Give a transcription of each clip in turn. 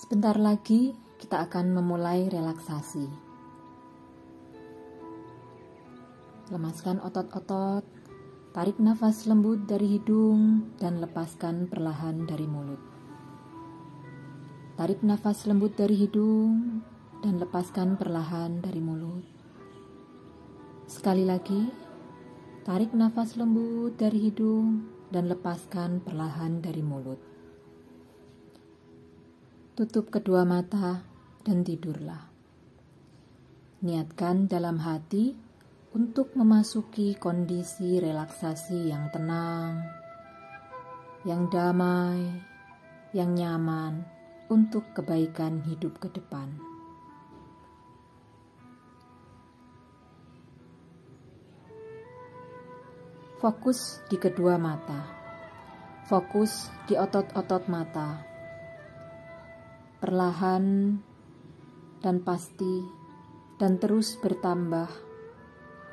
Sebentar lagi kita akan memulai relaksasi. Lemaskan otot-otot, tarik nafas lembut dari hidung dan lepaskan perlahan dari mulut. Tarik nafas lembut dari hidung dan lepaskan perlahan dari mulut. Sekali lagi, tarik nafas lembut dari hidung dan lepaskan perlahan dari mulut. Tutup kedua mata dan tidurlah. Niatkan dalam hati untuk memasuki kondisi relaksasi yang tenang, yang damai, yang nyaman untuk kebaikan hidup ke depan. Fokus di kedua mata. Fokus di otot-otot mata. Perlahan dan pasti dan terus bertambah,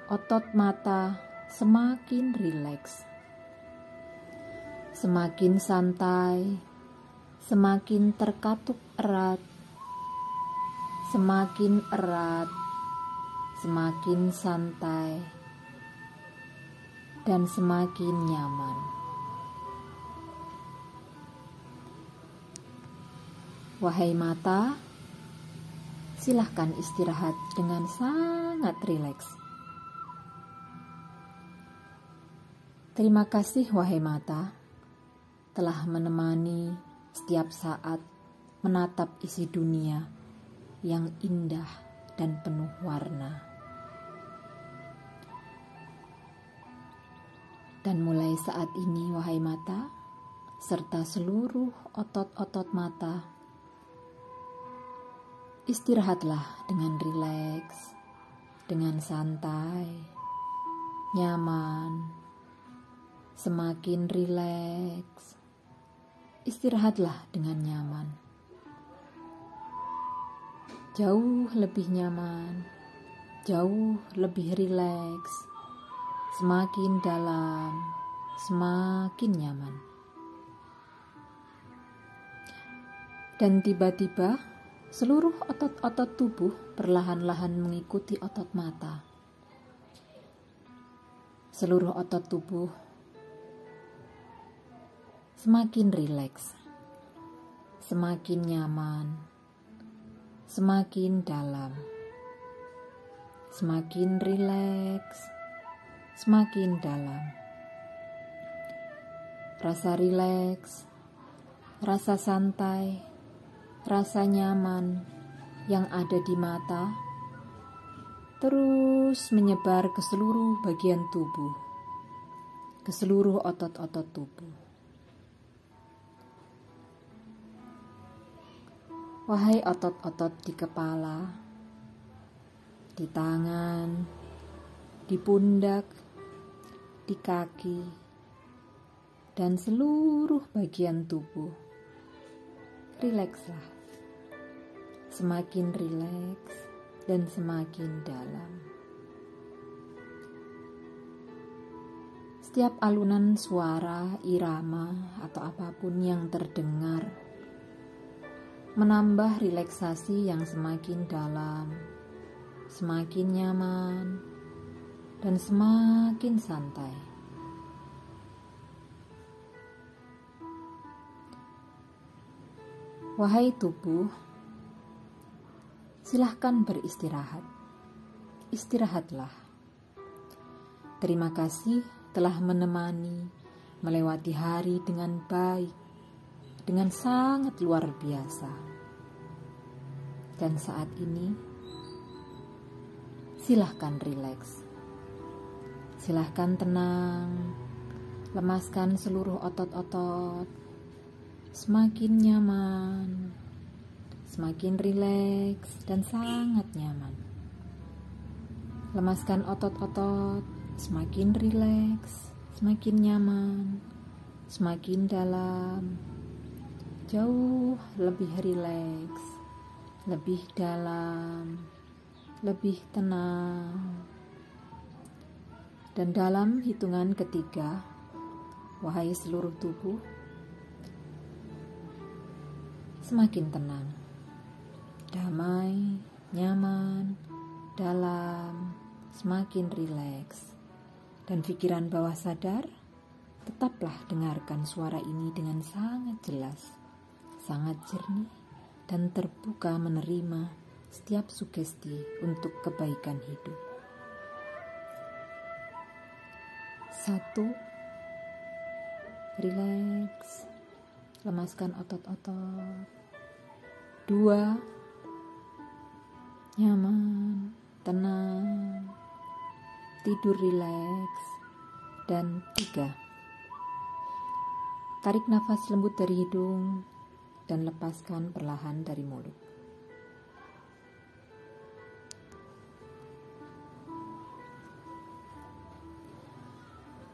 otot mata semakin rileks, semakin santai, semakin terkatup erat, semakin erat, semakin santai, dan semakin nyaman. Wahai mata, silahkan istirahat dengan sangat rileks. Terima kasih wahai mata, telah menemani setiap saat menatap isi dunia yang indah dan penuh warna. Dan mulai saat ini wahai mata, serta seluruh otot-otot mata, istirahatlah dengan rileks, dengan santai, nyaman, semakin rileks. Istirahatlah dengan nyaman, jauh lebih nyaman, jauh lebih rileks, semakin dalam, semakin nyaman. Dan tiba-tiba seluruh otot-otot tubuh perlahan-lahan mengikuti otot mata. Seluruh otot tubuh semakin rileks, semakin nyaman, semakin dalam, semakin rileks, semakin dalam. Rasa rileks, rasa santai, rasa nyaman yang ada di mata terus menyebar ke seluruh bagian tubuh, ke seluruh otot-otot tubuh. Wahai otot-otot di kepala, di tangan, di pundak, di kaki, dan seluruh bagian tubuh, rilekslah. Semakin rileks dan semakin dalam. Setiap alunan suara, irama, atau apapun yang terdengar menambah rileksasi yang semakin dalam, semakin nyaman, dan semakin santai. Wahai tubuh, silahkan beristirahat. Istirahatlah. Terima kasih telah menemani melewati hari dengan baik, dengan sangat luar biasa. Dan saat ini, silahkan rileks. Silahkan tenang, lemaskan seluruh otot-otot. Semakin nyaman, semakin rileks dan sangat nyaman. Lemaskan otot-otot, semakin rileks, semakin nyaman, semakin dalam, jauh lebih rileks, lebih dalam, lebih tenang. Dan dalam hitungan ketiga, wahai seluruh tubuh, semakin tenang. damai, nyaman, dalam, semakin rileks. Dan pikiran bawah sadar, tetaplah dengarkan suara ini dengan sangat jelas, sangat jernih, dan terbuka menerima setiap sugesti untuk kebaikan hidup. 1. Rileks, lemaskan otot-otot. 2. Nyaman, tenang, tidur rileks. Dan 3. Tarik nafas lembut dari hidung dan lepaskan perlahan dari mulut.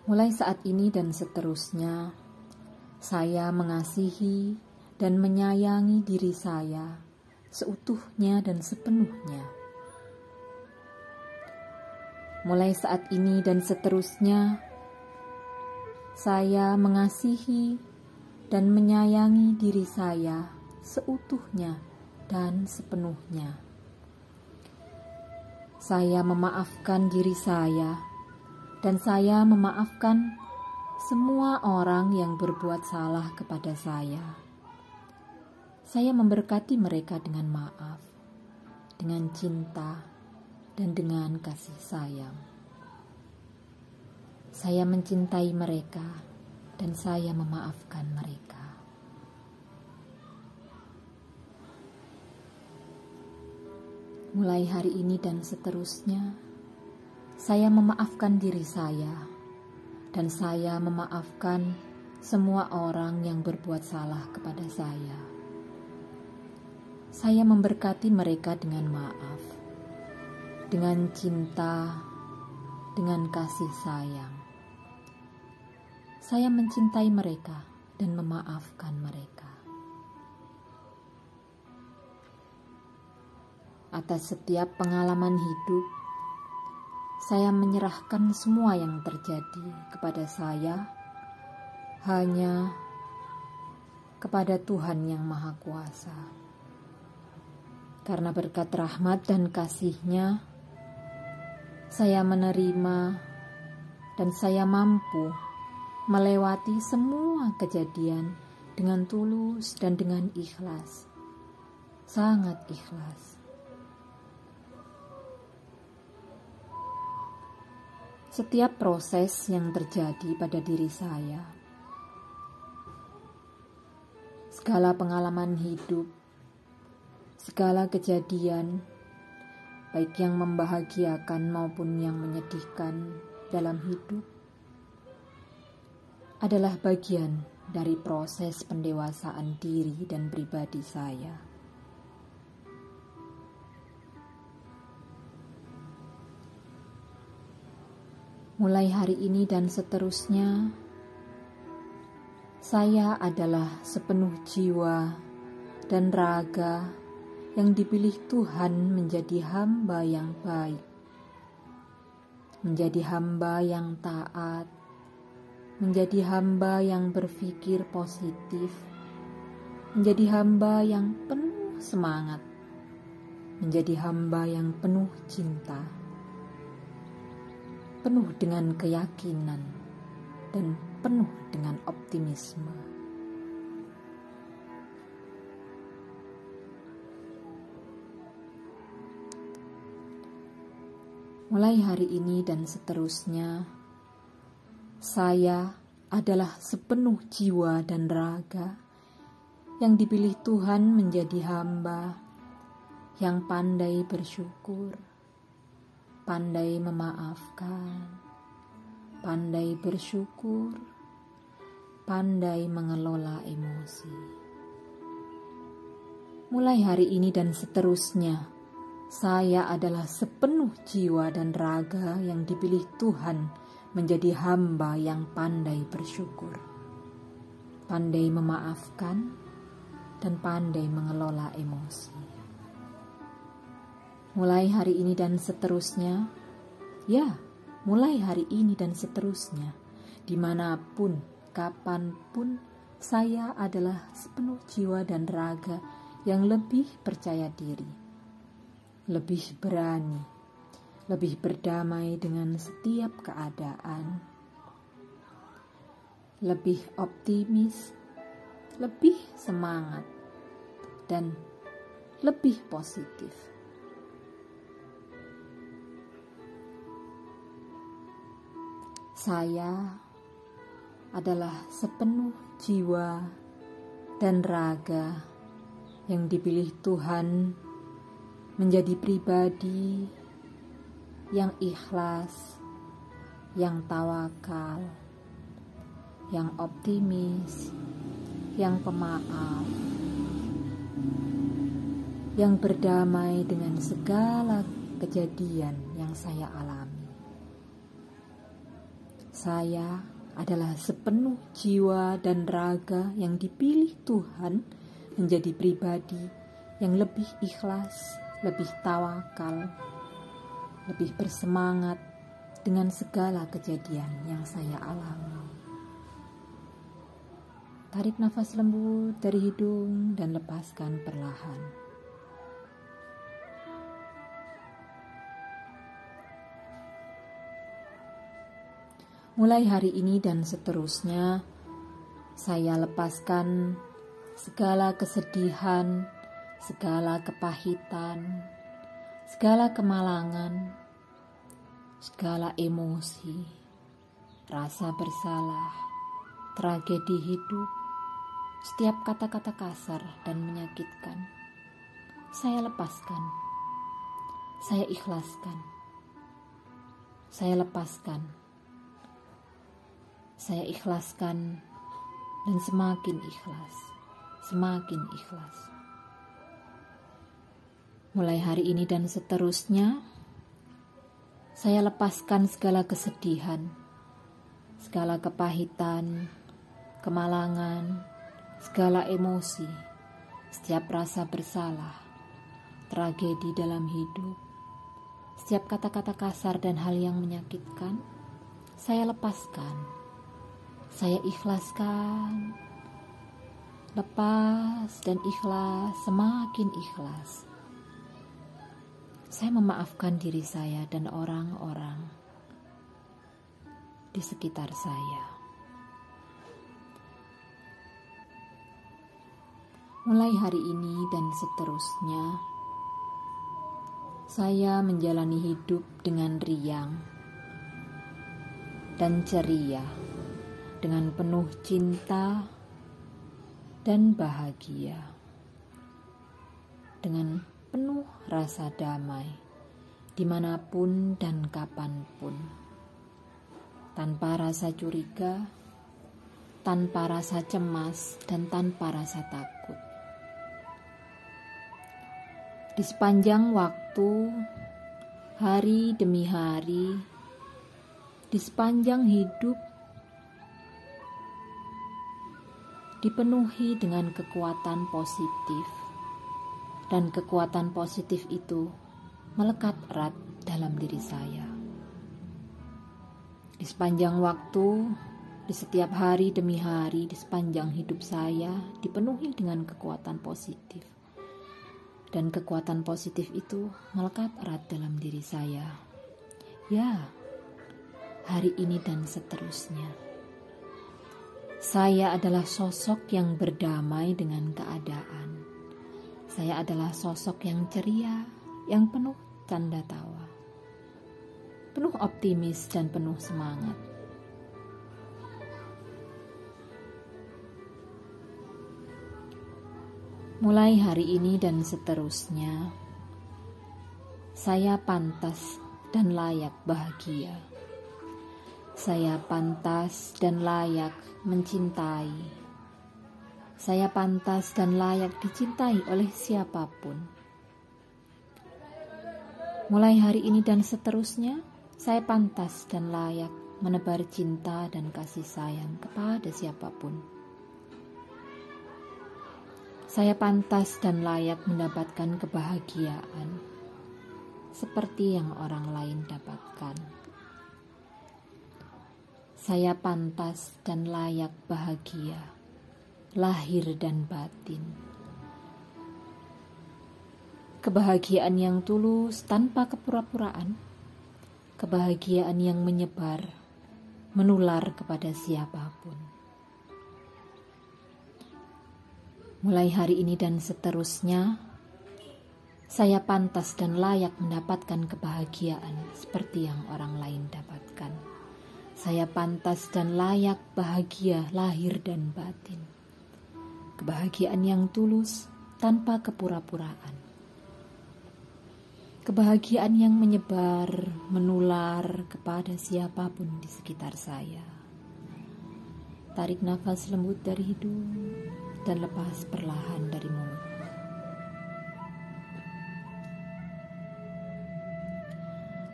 Mulai saat ini dan seterusnya, saya mengasihi dan menyayangi diri saya seutuhnya dan sepenuhnya. Mulai saat ini dan seterusnya, saya mengasihi dan menyayangi diri saya seutuhnya dan sepenuhnya. Saya memaafkan diri saya, dan saya memaafkan semua orang yang berbuat salah kepada saya. Saya memberkati mereka dengan maaf, dengan cinta, dan dengan kasih sayang. Saya mencintai mereka, dan saya memaafkan mereka. Mulai hari ini dan seterusnya, saya memaafkan diri saya, dan saya memaafkan semua orang yang berbuat salah kepada saya. Saya memberkati mereka dengan maaf, dengan cinta, dengan kasih sayang. Saya mencintai mereka dan memaafkan mereka. Atas setiap pengalaman hidup, saya menyerahkan semua yang terjadi kepada saya hanya kepada Tuhan yang Maha Kuasa. Karena berkat rahmat dan kasih-Nya, saya menerima dan saya mampu melewati semua kejadian dengan tulus dan dengan ikhlas, sangat ikhlas. Setiap proses yang terjadi pada diri saya, segala pengalaman hidup, segala kejadian, baik yang membahagiakan maupun yang menyedihkan dalam hidup, adalah bagian dari proses pendewasaan diri dan pribadi saya. Mulai hari ini dan seterusnya, saya adalah sepenuh jiwa dan raga yang dipilih Tuhan menjadi hamba yang baik, menjadi hamba yang taat, menjadi hamba yang berpikir positif, menjadi hamba yang penuh semangat, menjadi hamba yang penuh cinta, penuh dengan keyakinan, dan penuh dengan optimisme. Mulai hari ini dan seterusnya, saya adalah sepenuh jiwa dan raga yang dipilih Tuhan menjadi hamba yang pandai bersyukur, pandai memaafkan, pandai bersyukur, pandai mengelola emosi. Mulai hari ini dan seterusnya, saya adalah sepenuh jiwa dan raga yang dipilih Tuhan menjadi hamba yang pandai bersyukur, pandai memaafkan, dan pandai mengelola emosi. Mulai hari ini dan seterusnya, mulai hari ini dan seterusnya, dimanapun, kapanpun, saya adalah sepenuh jiwa dan raga yang lebih percaya diri, lebih berani, lebih berdamai dengan setiap keadaan, lebih optimis, lebih semangat, dan lebih positif. Saya adalah sepenuh jiwa dan raga yang dipilih Tuhan menjadi pribadi yang ikhlas, yang tawakal, yang optimis, yang pemaaf, yang berdamai dengan segala kejadian yang saya alami. Saya adalah sepenuh jiwa dan raga yang dipilih Tuhan menjadi pribadi yang lebih ikhlas, lebih tawakal, lebih bersemangat dengan segala kejadian yang saya alami. Tarik nafas lembut dari hidung dan lepaskan perlahan. Mulai hari ini dan seterusnya, saya lepaskan segala kesedihan, segala kepahitan, segala kemalangan, segala emosi, rasa bersalah, tragedi hidup, setiap kata-kata kasar dan menyakitkan. Saya lepaskan, saya ikhlaskan, saya lepaskan. Saya ikhlaskan dan semakin ikhlas, semakin ikhlas. Mulai hari ini dan seterusnya, saya lepaskan segala kesedihan, segala kepahitan, kemalangan, segala emosi, setiap rasa bersalah, tragedi dalam hidup, setiap kata-kata kasar dan hal yang menyakitkan, saya lepaskan. Saya ikhlaskan, lepas dan ikhlas, semakin ikhlas. Saya memaafkan diri saya dan orang-orang di sekitar saya. Mulai hari ini dan seterusnya, saya menjalani hidup dengan riang dan ceria, dengan penuh cinta dan bahagia, dengan penuh rasa damai, dimanapun dan kapanpun, tanpa rasa curiga, tanpa rasa cemas, dan tanpa rasa takut. Di sepanjang waktu, hari demi hari, di sepanjang hidup, dipenuhi dengan kekuatan positif, dan kekuatan positif itu melekat erat dalam diri saya. Di sepanjang waktu, di setiap hari demi hari, di sepanjang hidup saya dipenuhi dengan kekuatan positif, dan kekuatan positif itu melekat erat dalam diri saya. Ya, hari ini dan seterusnya. Saya adalah sosok yang berdamai dengan keadaan. Saya adalah sosok yang ceria, yang penuh canda tawa, penuh optimis dan penuh semangat. Mulai hari ini dan seterusnya, saya pantas dan layak bahagia. Saya pantas dan layak mencintai. Saya pantas dan layak dicintai oleh siapapun. Mulai hari ini dan seterusnya, saya pantas dan layak menebar cinta dan kasih sayang kepada siapapun. Saya pantas dan layak mendapatkan kebahagiaan seperti yang orang lain dapatkan. Saya pantas dan layak bahagia, lahir dan batin. kebahagiaan yang tulus tanpa kepura-puraan, kebahagiaan yang menyebar, menular kepada siapapun. Mulai hari ini dan seterusnya, saya pantas dan layak mendapatkan kebahagiaan seperti yang orang lain dapatkan. Saya pantas dan layak bahagia lahir dan batin. Kebahagiaan yang tulus tanpa kepura-puraan. Kebahagiaan yang menyebar, menular kepada siapapun di sekitar saya. Tarik nafas lembut dari hidung dan lepas perlahan dari mulut.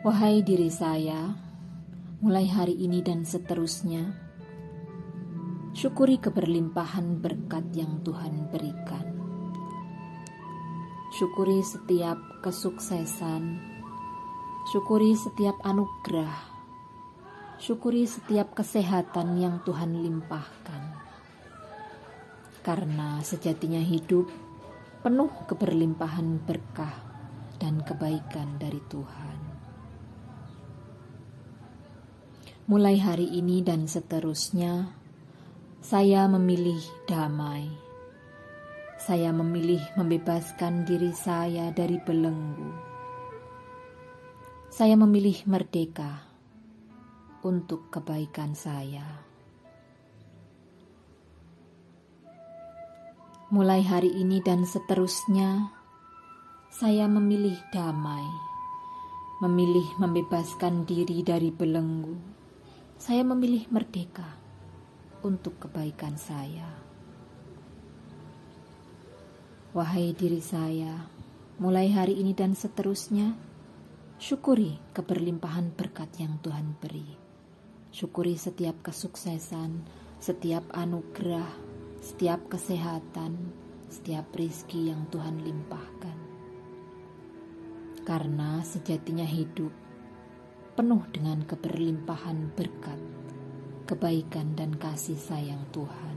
Wahai diri saya, mulai hari ini dan seterusnya, syukuri keberlimpahan berkat yang Tuhan berikan. Syukuri setiap kesuksesan, syukuri setiap anugerah, syukuri setiap kesehatan yang Tuhan limpahkan. Karena sejatinya hidup penuh keberlimpahan berkah dan kebaikan dari Tuhan. Mulai hari ini dan seterusnya, saya memilih damai. Saya memilih membebaskan diri saya dari belenggu. Saya memilih merdeka untuk kebaikan saya. Mulai hari ini dan seterusnya, saya memilih damai, memilih membebaskan diri dari belenggu. Saya memilih merdeka untuk kebaikan saya. Wahai diri saya, mulai hari ini dan seterusnya, syukuri keberlimpahan berkat yang Tuhan beri. Syukuri setiap kesuksesan, setiap anugerah, setiap kesehatan, setiap rezeki yang Tuhan limpahkan. Karena sejatinya hidup penuh dengan keberlimpahan berkat, kebaikan dan kasih sayang Tuhan.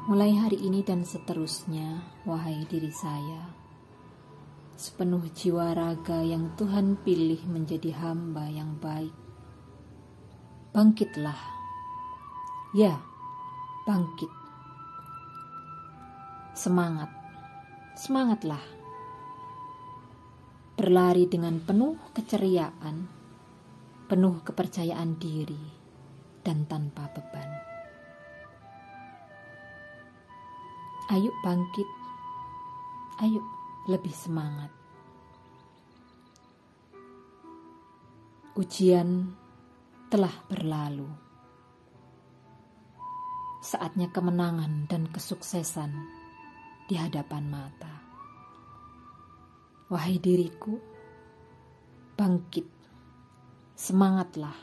Mulai hari ini dan seterusnya, wahai diri saya, sepenuh jiwa raga yang Tuhan pilih menjadi hamba yang baik, bangkitlah. Ya, bangkit. Semangat, semangatlah. Berlari dengan penuh keceriaan, penuh kepercayaan diri, dan tanpa beban. Ayo bangkit, ayo lebih semangat. Ujian telah berlalu. Saatnya kemenangan dan kesuksesan di hadapan mata. Wahai diriku, bangkit, semangatlah,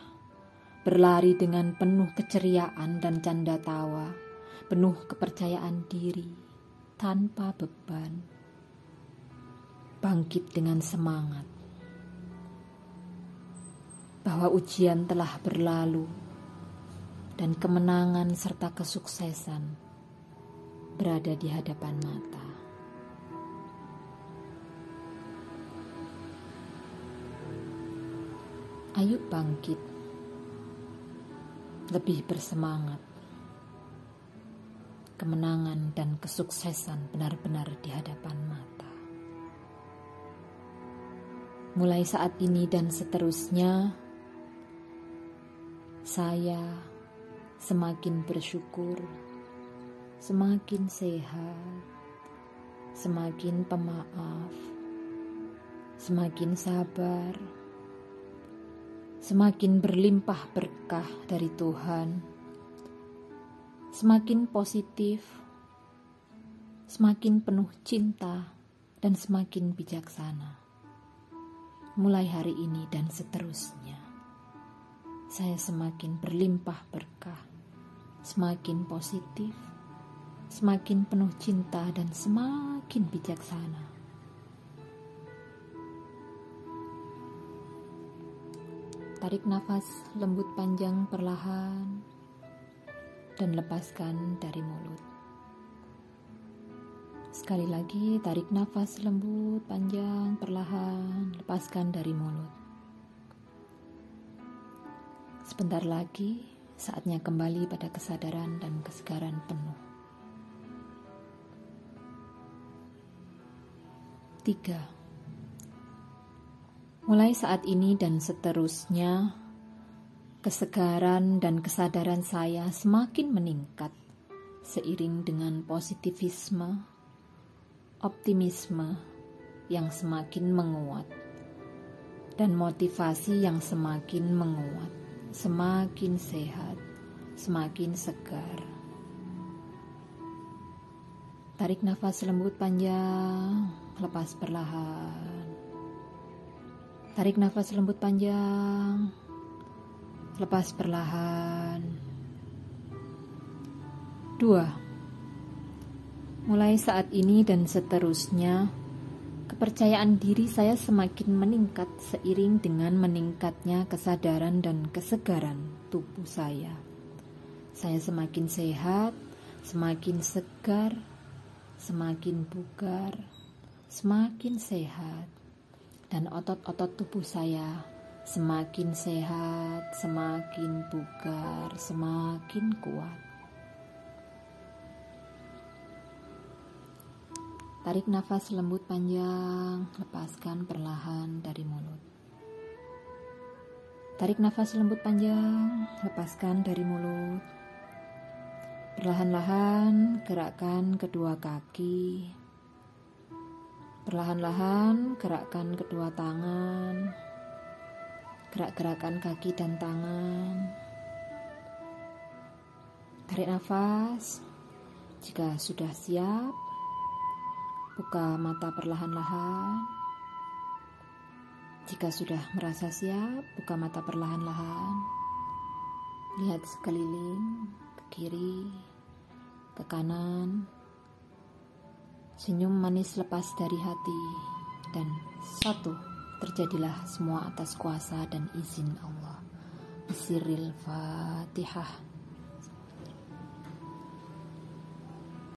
berlari dengan penuh keceriaan dan canda tawa, penuh kepercayaan diri, tanpa beban. Bangkit dengan semangat, bahwa ujian telah berlalu, dan kemenangan serta kesuksesan berada di hadapan mata. Ayo bangkit, lebih bersemangat. Kemenangan dan kesuksesan benar-benar di hadapan mata. Mulai saat ini dan seterusnya, saya semakin bersyukur, semakin sehat, semakin pemaaf, semakin sabar, semakin berlimpah berkah dari Tuhan, semakin positif, semakin penuh cinta, dan semakin bijaksana. Mulai hari ini dan seterusnya, saya semakin berlimpah berkah, semakin positif, semakin penuh cinta, dan semakin bijaksana. Tarik nafas lembut panjang perlahan dan lepaskan dari mulut. Sekali lagi, tarik nafas lembut, panjang, perlahan, lepaskan dari mulut. Sebentar lagi, saatnya kembali pada kesadaran dan kesegaran penuh. 3. Mulai saat ini dan seterusnya, kesegaran dan kesadaran saya semakin meningkat seiring dengan positivisme, optimisme yang semakin menguat, dan motivasi yang semakin menguat, semakin sehat, semakin segar. Tarik nafas lembut panjang, lepas perlahan. Tarik nafas lembut panjang, lepas perlahan. 2. Mulai saat ini dan seterusnya, kepercayaan diri saya semakin meningkat seiring dengan meningkatnya kesadaran dan kesegaran tubuh saya. Saya semakin sehat, semakin segar, semakin bugar, semakin sehat, dan otot-otot tubuh saya semakin sehat, semakin bugar, semakin kuat. Tarik nafas lembut panjang, lepaskan perlahan dari mulut. Tarik nafas lembut panjang, lepaskan dari mulut. Perlahan-lahan gerakkan kedua kaki. Perlahan-lahan gerakkan kedua tangan. Gerak-gerakan kaki dan tangan. Tarik nafas. Jika sudah siap, buka mata perlahan-lahan. Jika sudah merasa siap, buka mata perlahan-lahan. Lihat sekeliling, ke kiri, ke kanan. Senyum manis lepas dari hati. Dan 1, terjadilah semua atas kuasa dan izin Allah. Bisiril Fatihah.